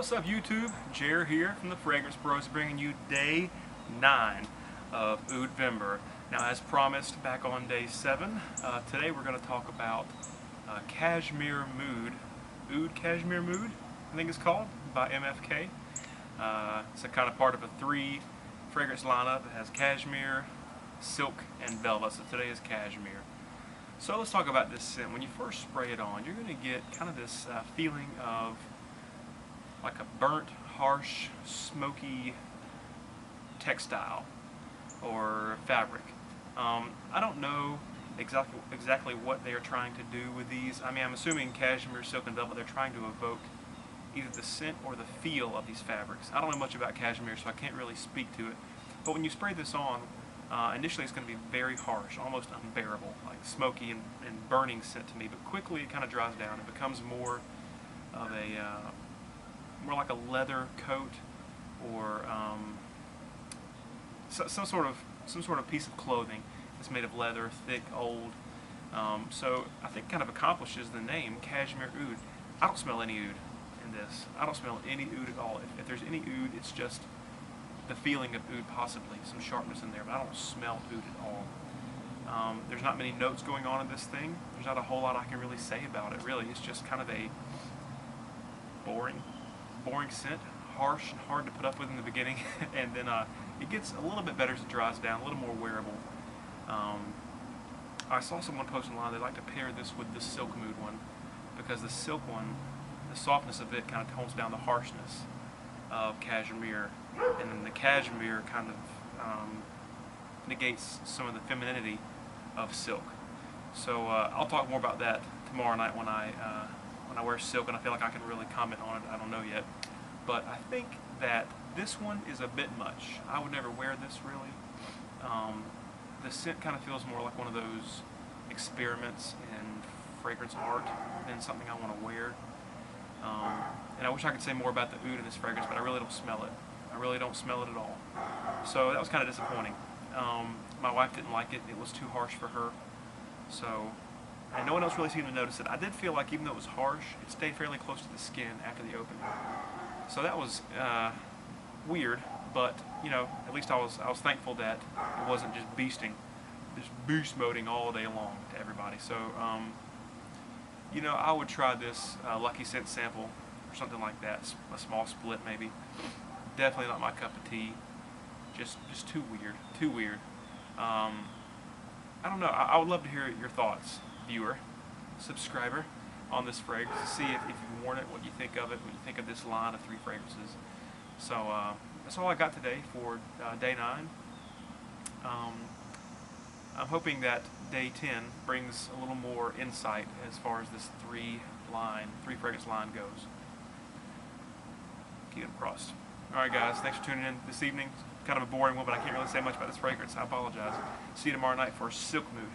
What's up YouTube? Jer here from the Fragrance Bros bringing you day 9 of Oudvember. Now as promised back on day 7, today we're going to talk about Cashmere Mood. Oud Cashmere Mood, I think it's called, by MFK. It's a kind of part of a 3 fragrance lineup. It has cashmere, silk, and velvet. So today is cashmere. So let's talk about this scent. When you first spray it on, you're going to get kind of this feeling of like a burnt, harsh, smoky textile or fabric. I don't know exactly what they are trying to do with these. I mean, I'm assuming cashmere, silk, and velvet, they're trying to evoke either the scent or the feel of these fabrics. I don't know much about cashmere, so I can't really speak to it. But when you spray this on, initially it's going to be very harsh, almost unbearable, like smoky and burning scent to me. But quickly it kind of dries down. It becomes more of a more like a leather coat, or some sort of piece of clothing that's made of leather, thick, old. So I think kind of accomplishes the name Cashmere Oud. I don't smell any oud in this. I don't smell any oud at all. If there's any oud, it's just the feeling of oud, possibly some sharpness in there, but I don't smell oud at all. There's not many notes going on in this thing. There's not a whole lot I can really say about it, really. It's just kind of a boring scent, harsh and hard to put up with in the beginning, and then it gets a little bit better as it dries down, a little more wearable. I saw someone post online they like to pair this with the Silk Mood one, because the silk one, the softness of it kind of tones down the harshness of cashmere, and then the cashmere kind of negates some of the femininity of silk. So I'll talk more about that tomorrow night when I wear silk, and I feel like I can really comment on it. I don't know yet, but I think that this one is a bit much. I would never wear this really. The scent kind of feels more like one of those experiments in fragrance art than something I want to wear. And I wish I could say more about the oud in this fragrance, but I really don't smell it. I really don't smell it at all. So that was kind of disappointing. My wife didn't like it. It was too harsh for her. So, and no one else really seemed to notice it. I did feel like even though it was harsh, it stayed fairly close to the skin after the opening. So that was weird, but you know, at least I was thankful that it wasn't just beast moding all day long to everybody. So you know, I would try this Lucky Scent sample or something like that, a small split maybe. Definitely not my cup of tea. Just too weird. Too weird. I don't know. I would love to hear your thoughts, viewer, subscriber, on this fragrance, to see if you've worn it, what you think of it, what you think of this line of 3 fragrances. So that's all I got today for day 9. I'm hoping that day 10 brings a little more insight as far as this 3 fragrance line goes. Keep it crossed. Alright guys, thanks for tuning in this evening. Kind of a boring one, but I can't really say much about this fragrance. I apologize. See you tomorrow night for Silk Mood.